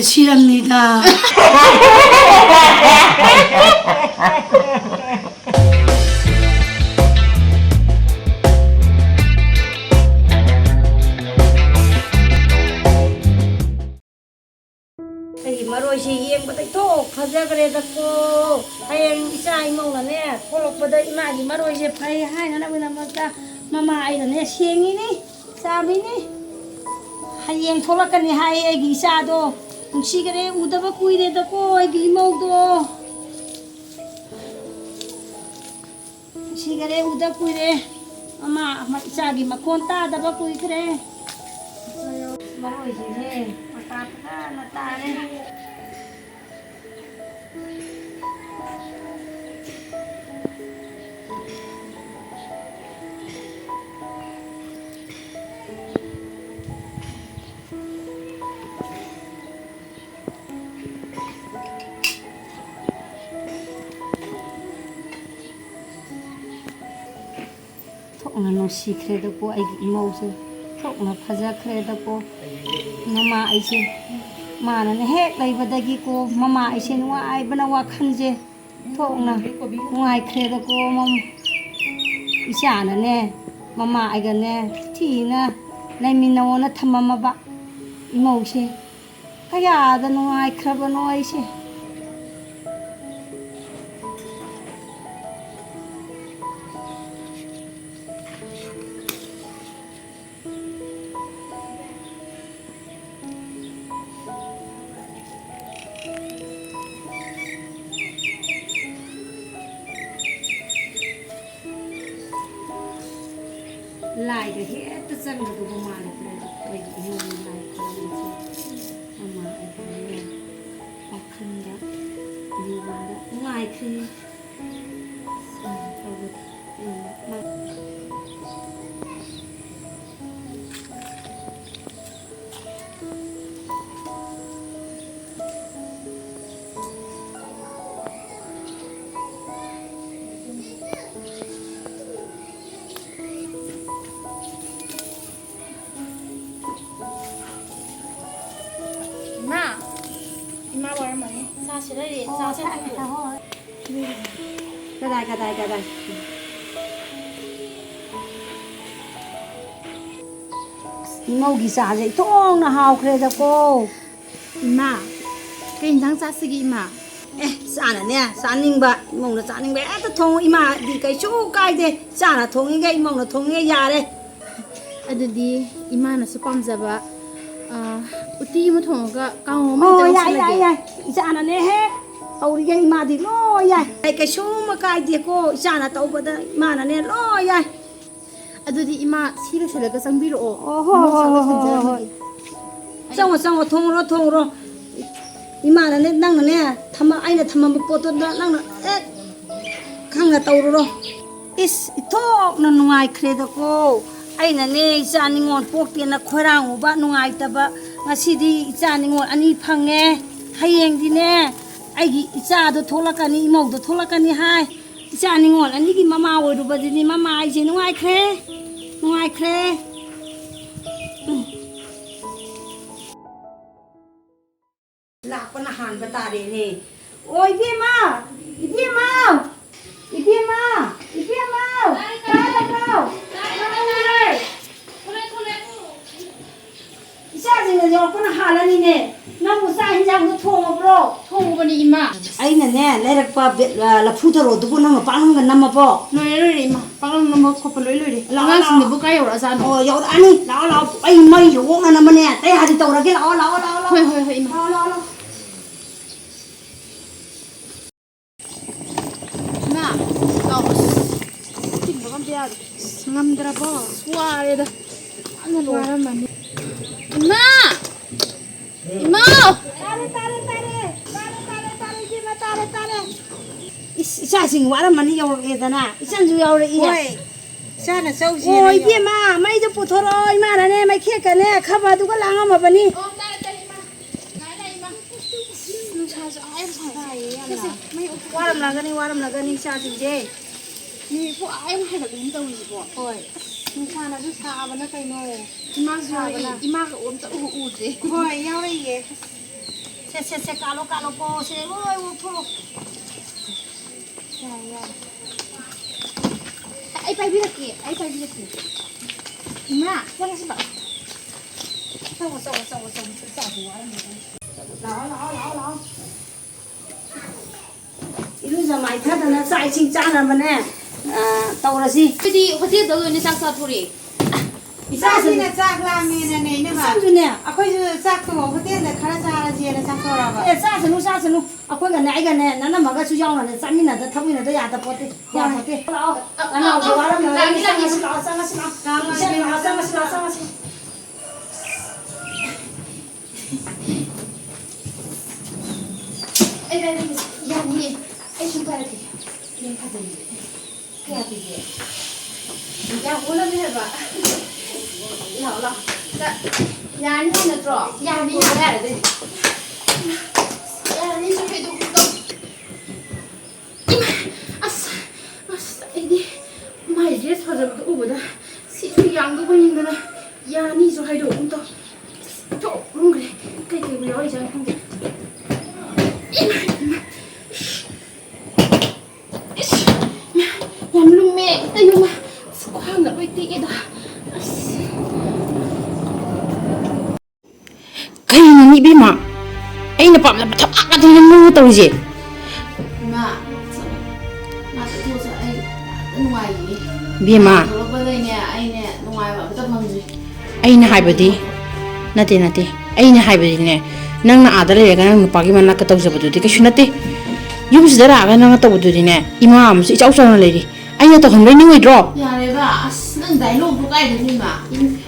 실합니다. 마로시 예보다 또 가자 그래갖고 하얀 이사 이모가네 콜록보다 이마지 마로시 파이 하이나 보나 맞다 마마 아이네 시행이니 사비니 하얀 콜록가니 하이 이사도 시그레 우다바 꾸이데다고 이모도 시그레 우다 꾸이데 마마 이사기 마콘 따다바 꾸이 그래 마로시네 마타타 나타네 ꯊꯣꯛꯅ ꯅꯨꯡꯁꯤꯈ꯭ꯔꯦꯗꯀꯣ ꯑꯩꯒꯤ ꯏꯃꯧꯁꯦ ꯊꯣꯛꯅ ꯐꯖꯈ꯭ꯔꯦꯗꯀꯣ ꯃꯃꯥ ꯑꯩꯁꯦ ꯃꯥꯅꯅꯦ ꯍꯦꯛ ꯂꯩꯕꯗꯒꯤꯀꯣ ꯃꯃꯥ ꯑꯩꯁꯦ ꯅꯨꯡꯉꯥꯏꯕꯅ ꯋꯥꯈꯜꯁꯦ ꯊꯣꯛꯅ ꯅꯨꯡꯉꯥꯏꯈ꯭ꯔꯦꯗꯀꯣ ꯏꯆꯥꯅꯅꯦ ꯃꯃꯥ ꯑꯩꯒꯅꯦ ꯊꯤꯅ ꯂꯩꯃꯤꯟꯅꯧꯅ ꯊꯝꯃꯝꯃꯕ ꯏꯃꯧꯁꯦ ꯀꯌꯥꯗ ꯅꯨꯡꯉꯥꯏꯈ꯭ꯔꯕꯅꯣ ꯑꯩꯁꯦ लाइगा हेक्ता चंगदुबो मालिक्रे अयगी इमोनि लाइ खलमसे ममा अयगने अखंदा युवादा नुंगाइख्रे 이마 얼마니? 사실은 가다 이모기 싸제 통나 하오크레다고 이마 그 인상 싸쓰기 이마 에 싸나네 싸닝바 이모나 싸닝바 에다 통 이마 니 까이쇼 까이데 싸나 통이게 이모나 통이게 야래 अदुदी इमानसु पामजाबा उती म थोंगा काउ म याय इचानाने हे औरिगे इमादी लो याय कैसु म काइदेको इचाना तौबदा इमानाने लो याय अदुदी इमा सिरे सिलगा संबिरो ओहो संगो थोंरो इमानाने नंगने थमा आइना थमा पोतो नंगना ए खंगा तौरो इस इथोक न नुआइ खरेदको आइनाने इचानिंगोन पोक्तेना खोरांगुबा नुआइतबा ngasidi ichaningon ani phange hayengdine aigi ichado tholakani imogdo tholakani hai ichaningon ani gi mama oirubadini mama aije nungaikhre lakpana hanba tare ne oi bema 이사진은 여기는 하라니네. 너무 싸인 장도 통어버려. 통어버니 이마. 아이는네 내력바 라푸더로 두고 너무 빠는 건 남아봐. 너희를 이마. 빠는 너무 커플 너희를. 라가스니 뭐가 요라잖아. 여 아니 나와 아이 마이 요거 하나만에 때 하디 떠오르게 나와. 허이 이마. 나와. 이마. ngâm qua đây đó ăn rồi ăn mà ma ma Isa sing wala man yaw edana isan ju yaw iya sa na sau si oi bi ma mai ju puthoro ma na ne mai khe ka ne khaba du ka langa ma bani waram lagani sa sing je ni ko ai hay da dum tawi bo oi ni sa na ju sa ba na kai no ima sa ba na ima ka om ta u je oi yaw re ye se kalo po se oi wo po ai pai bi ki ima sa na sa sao lão ilu giờ mày thắt là sai sinh cha là mình nè tàu là gì cái gì có thể tàu này sang sao thôi Isa sih nak cak lah mana ni ni sao mah. chứ nè Aku juga cak tu, aku tiada nak kerja cara dia nak cak tu apa. sao senu aku cái này nó mà cái chú dâu này sẵn như là thắp như là tôi nhà tập bột đi lão anh nào của nó là sang đây ya ni chúng ta đây lên khai gì cái gì ya ulah ni apa lão ya ni nak trọ ya ni ada đây ya ni sampai tu ini mai dia sahaja tu ubah dah si tu yang tu pun yang dah ya ni so hai do untuk tu lung cái beliau ni jangan pun yang belum mek ayo mah sekolah nggak berhenti dah kayaknya ni bima ay napam na batak at yung mga tao siya ma tu sa ay nuai bima tu ba đây nè ay nè nuai ba ta mong gì ay na haibadi nati ay na haibadi ne nang na adala ya nang pagi man nakataw sa badudi kasi nati yung sidara ka nang nataw badudi ne imam si ichaw sa lady ay na to hangray ni withdraw ya le ba nang dialogue bu kai ni ma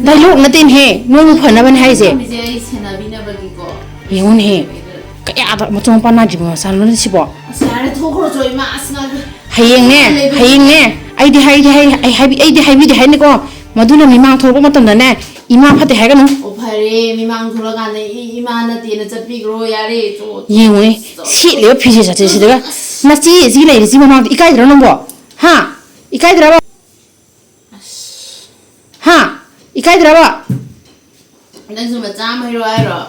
dialogue natin he nung phana ban hai je mi je sena bina bagi ko yun he kaya ata matong pa na jibo san lo si bo sare thokro choi ma asna hayeng ne ay di hai ni ko maduna mimang thorbo matam na ne ima phate hai ga no o phare mi mang thora ga ne ima na ti na chapi gro ya re to yeng ne si le phije sa che si daga na chi ji lai ji ma ma ikai dra no bo ha ikai dra ba ha ikai dra ba nang su ma cha mai ro ai ro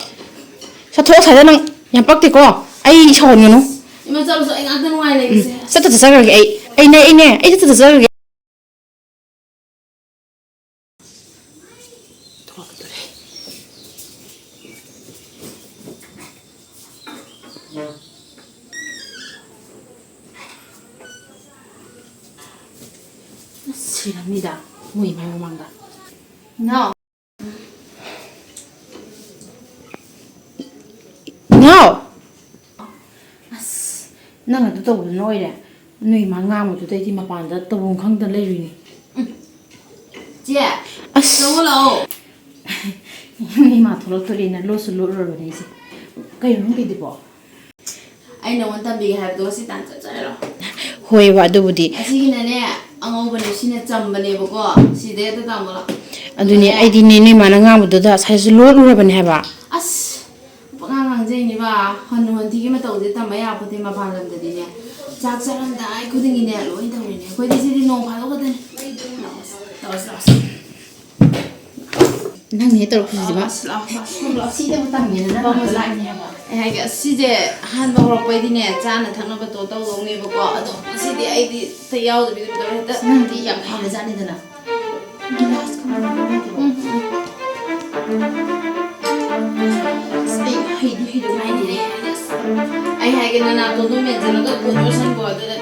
sa tho sa nang yam pak ti ko ai chon no ima cha so ai ngang tan wai le se sa ta sa ga ai ne ai ta sa ga silamida muy may mamangga no nang adu to noi re nui ma nga mo tu dai ti ma pan da to bong khang da le ri ni je as so lo ni ma tholo to ri na lo su lo ro ni si kai ru bi di bo ai no wan tam bi ha do si tan cha ro hoi wa du budi asi na ne angau ba ne si na cham ba ne ba ko si de ta ta mo la adu ni ai di ni ma na nga mo du da sai su lo ro ba ni ha ba as ngang je ni ba han hon thi ma to de ta ma ya po te ma ba lam de ne chak cha ran da ai khu ding ni ne lo in ta ni ne ko di si di no pha lo ka de nang ni to khu ji ba si de mo ta mi na ba mo la ni ba ai ga si de han ba ro pe di ne cha na thang na ba to to lo ni ba ko ado si de ai di ta yaw de bi de ta nang di yam ha na ja ni da na hay được ngay đi ai hay cái nào tôi cũng nhận ra nó có cuốn vô sân của tôi đấy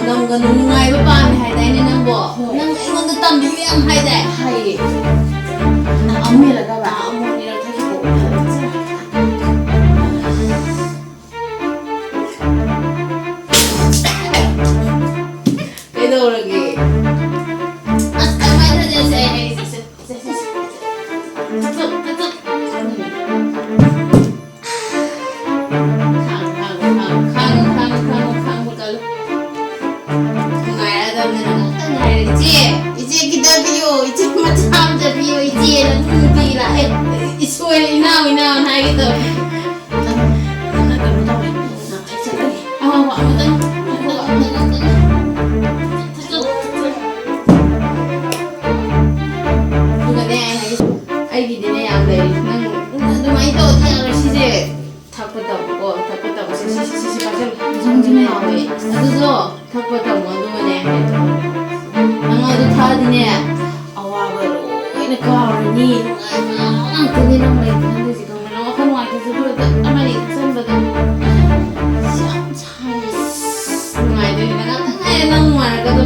năm ganu ngay với bạn hay đấy nên năm bỏ năm anh con tôi tâm đi em hay đấy hay ấm như là các bạn ấm như là thay Isoi ina hai gitu. Nana kamu tahu ya? Nah, saya lagi. Amutan. Juga deh hai. Ai gini nih yang dari nang dumai to yang sih 탁부터 sisi pasal 정진이 나오네. 그래서 탁부터 뭐도네. 나도 타디네. 아와버로 이렇게 가니 안 되는 거 있는데 지금 내가 그런 거 같아서 그래도 아마리 선보다 참 많이 내가 땅에 너무 많이 가도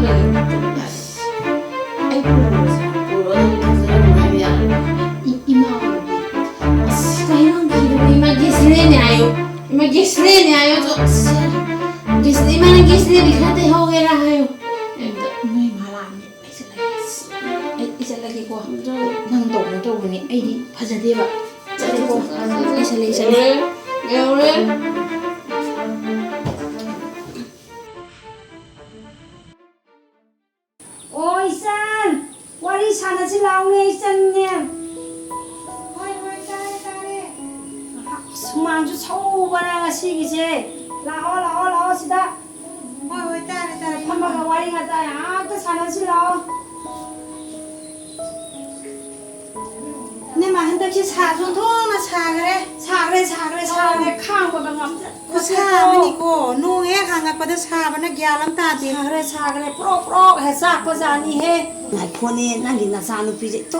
아이고 मैं guest लेने आयो तो guest मैंने guest ले दिखाते हो गया है नहीं माला ने ऐसा लगे को नंग तो बनी आईडी फजदे बा चले को ऐसा ले गेउरे ओ इसान वारी सानासि लाउने इसानने 수만주 서우바나 시기세 라오 시다 따래 엄마가 와리 가자 아또 사나실라 내마 한덕시 사준 통나 사그래 칸거가 남자 그 사면이고 노에 강아빠도 사바나 기알람 따디 사그래 프로 해사 거자니 해 나코네 난기 나사누 피제 또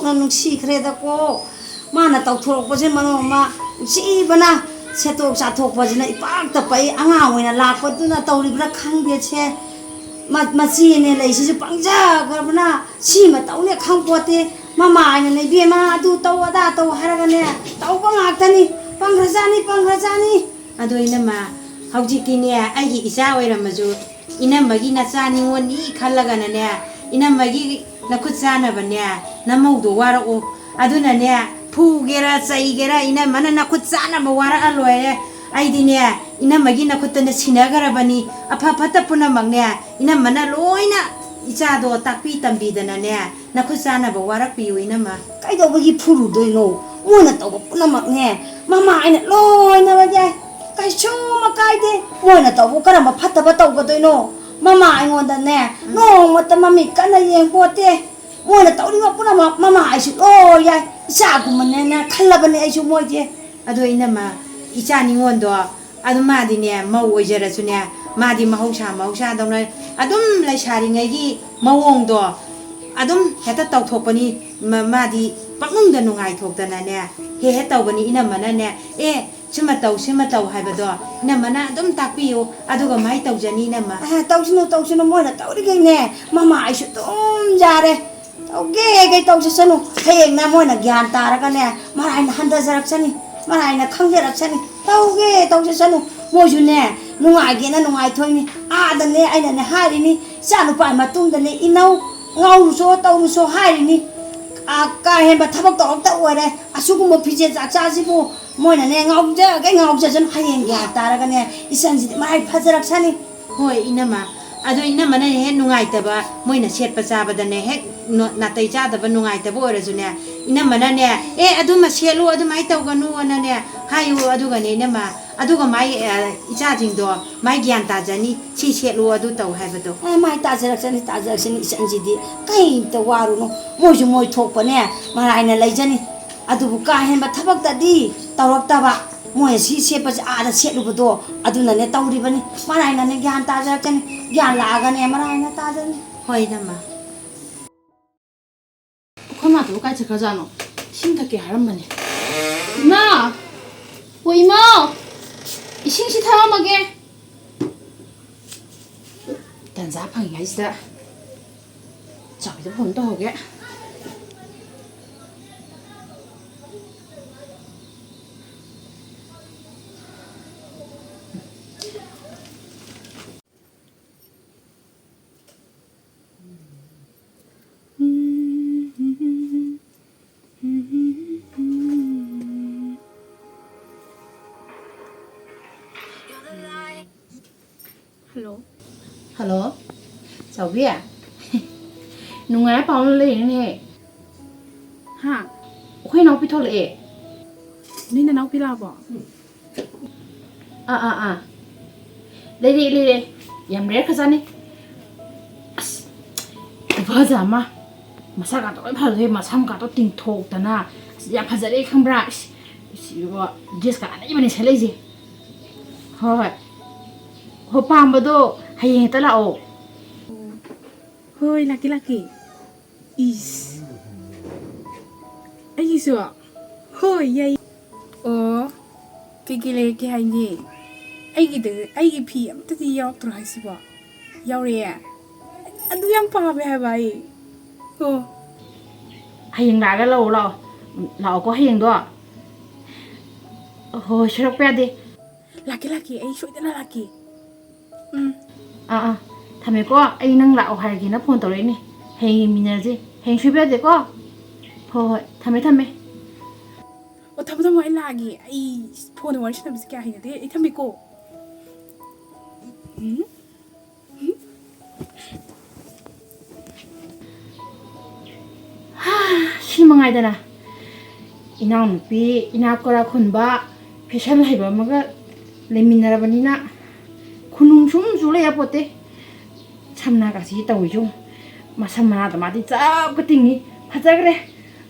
너는 시 그래다고 mana tau thok pose mano ma si bana setok sa thok pose na ipak ta pai anga hoina la ko tu na tauri bra khang de che ma si ne lai si pangja gar bana si ma tau ne khang pote mama ne nei be ma du tau ada tau haraga ne tau pang ak tani pangrajani ado ina ma hauji ki ne ai gi isa oi ram ju ina magi na cha ni won ni khalaga na ne ina magi na khut cha na ba ne na mau do wara o aduna ne 푸게라 짜이게라 이나 마나 나쿠 짜나 뭐와라 알로에 아이디네 이나 마기 나쿠트네 시나가라바니 아파파타 푸나 막네 이나 마나 로이나 이자도 딱비 담비다나네 나쿠 짜나 뭐와라 피우 이나 마 까이도 버기 푸루도이노 뭐나 떠고 푸나 막네 마마 아이나 로이나 바자 까이쇼마 까이데 뭐나 떠고 까라마 파타바 떠고도이노 마마 아이온다네 노마타 마미 까나 옌포테 뭐나 떠리마 푸나 마마 아이시 오야 이자구만네 칼라바네 아이쇼 뭐지 아도 이나마 이자닝원도 아도 마디네 마오이저라주네 마디 마우샤도나 아둠 라이샤링에기 마옹도 아둠 헤타 떡토퍼니 마디 빡능다 누가이 톡다나네 헤헤 떡버니 이나마나네 에 시마 떡 하이버도 이나마나 아둠 딱비요 아도가 마이 떡자니 이나마 아 떡시노 뭐나 떡리게네 마마 아이쇼 좀 잘해 오케이 떡시서노 해행나 뭐나 갸안 따라가네 마라이나 한다자락자니 마라이나 캉제락자니 오케이 떡시서노 뭐주네 누가이게나 누가이 토이니 아다네 아이나네 하리니 자누파 마뚱다네 이나우 ngauruso tauruso harini aka hemba thabak ta ore asugu mo phije chachi bo moina ne ngauja jan hayeng ya taraga ne isanji mai phajarak sani hoi inama ado inama ne he nungai ta ba moina setpa chaba da ne he natai cha da ba nungai ta bo ore ju ne inama ne aduma selu adumai tawganu na ne hayu aduga ne inama aduga mai ichajingdo mai gyan ta jani chi selu adu taw haibado mai ta jarak jani isanji di kai ta waru no moi thokpa ne maraina laijani adubu ka hemba thabak ta di tawrak ta ba moi si sepa ada selu bodo aduna ne tawri bani maraina ne gyan ta jarak jani gyan la ga ne maraina ta jani hoi na ma koma to ka chaka jano 심탁게 하란만에 이마 오 이마 이 싱시 타마게 단자팡이 가이스다 저기도 본도 오게 Hello, chào Vy à? Nung ai bảo lấy này? Ha? khoi nau pi thol e ni na nau pi la bo le yam re khazani as ba za ma masa ka to phal he masam ka to ting thok ta na ya phajare khambra si bo dress ka ani bani selai je hoi ho pam ba do hayeng ta la o hoi laki is ai so hoi yai o kikile ki hai ni ai gi phi am ta ti yaw tro hai si bo yaw re ya adu yam pa be ha bai o hayeng la ga lo ko hayeng do ho shrak pa de laki ai shoi da laki thame ko ai nang la o hai gi na phone tore ni hayeng mi na je hayeng shoi pa de ko ho thame o thamo ai lagi ai phone wa shna bis kya hai de ai thami ko si mangai dana ina nupi ina kora khunba fashion haiba maga leminara banina khunung sum jule ya pote samna ka si tawi ju masamna da ma di cha patingi phajagre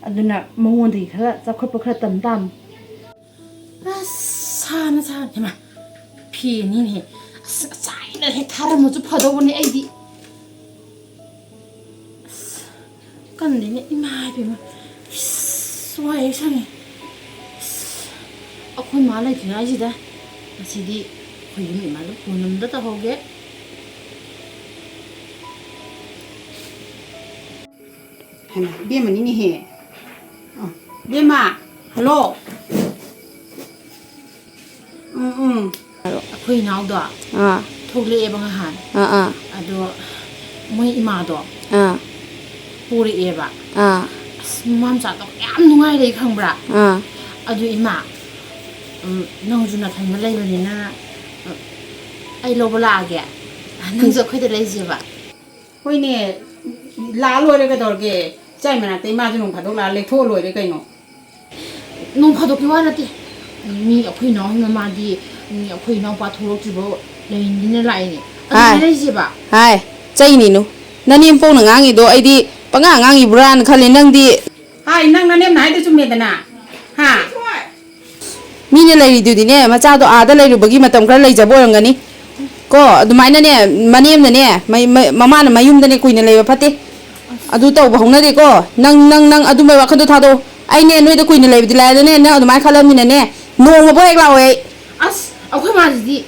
aduna mawon di khala chakhop khra tam sana ma phi ni ne sai na he thar mo chu phado boni ai di kan ni imai be ma swai sang akhoi ma lai thina ji da asidi khoi mi ma lu punam da ta hoge hana be mani ni he be ma hello akhoi naw do thogle e bang han ado moi ima do puri e ba mam cha to yam nungai dei khangbra adu ima nang ju na than lai bani na ai lo bala ge nang jo khoi de lai je ba hoi ne la lo re ga dor ge chai mana te ma ju nong pha dok la le tho lo re kai no nong pha dok ki wa na ti mi akhoi naw na ma di mi akhoi naw pa thorok ji bo lai ni na lai ni adu lai je ba hai chai ni nu nanim po na ngangi do ai di panga ngangi bran khali nang di hai nang na nem nai de chum me da na ha mi ne lai du di ne ma cha do a da lai ru bagi matam kra lai jabo rangani ko adumai na ne manem na ne mama na mayum da ne kuina lai ba phate adu taw ba hongna de ko nang adu mai wa khan do tha do ai ne noi da kuina lai bi lai da ne na adumai khalam mi na ne nong ma boek la oi as akhoi ma di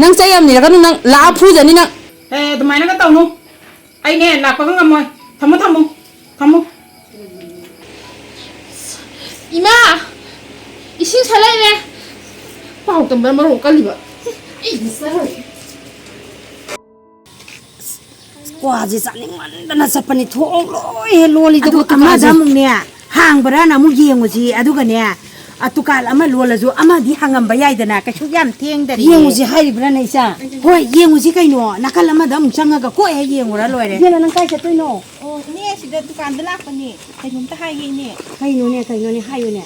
nang chai am ni la kan nang la phu ja ni nang adumai na ka taw no ai ne la pa ngam moi thamo ima ising salai ne pau tam ba marong kaliba kwa ji chaning man dana chapani thong loi he loli de ko ma jamung ne hang bara na mu yengu ji adu ga ne atukal ama lolaju ama di hangam ba yai dana ka yam theng da yengu ji hai bra na isa hoi yengu ji kai no nakal ama dam changa ga ko he yengu ra loi re yela nang kai chatoi no o ne si da dukan da la pa ni kai num ta hai ge ne kai no ne hai yo ne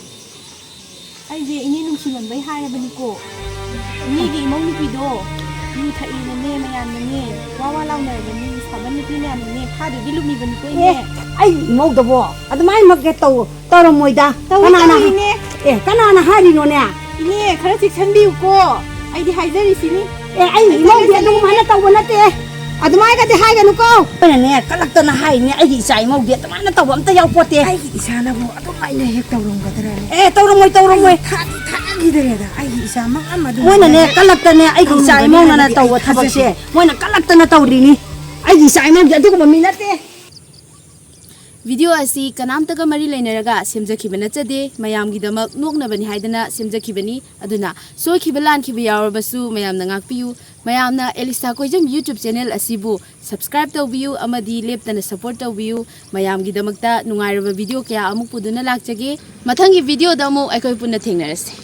ai je ini nung siman bai hai ba ni ko ni gi mong ni pi do ni tha i na ne ma yan na ne wa law na ba ni sa ban ni pi na ne pha du di lu mi ba ni ko ne ai mau da bo admai mak ge to moi da kana na hari no ne ini khara chik chan biu ko ai di hai jari si ni ai mau de du ma na taw na te admai ga de hai ga nu ko pa ne kalak ta na hai ne ai sai mau de ta ma na taw am ta yaw pote ai isa na bo adu mai ne hek taw rong ga tara taw rong moi tha gi de da ai isa ma am adu moi na ne kalak ta ne ai sai mau na taw wa thabak se moi na kalak ta na taw ri ni ai sai mau de du ko mi na te video असी कनामतगा मरी लेनरगा सेमजखिबा नचदे मयामगिदमक नोकनबनि हाइदना सेमजखिबनि अदुना सोखिबा लानखिबा यावरबसु मयामना ngakpiu mayamna Alisha koijam YouTube channel asibu subscribe tawbiu amadi leptana support tawbiu mayamgidamakta nungairaba video kya amuk puduna lakjage mathangi video da mu aikoi punna thengnarase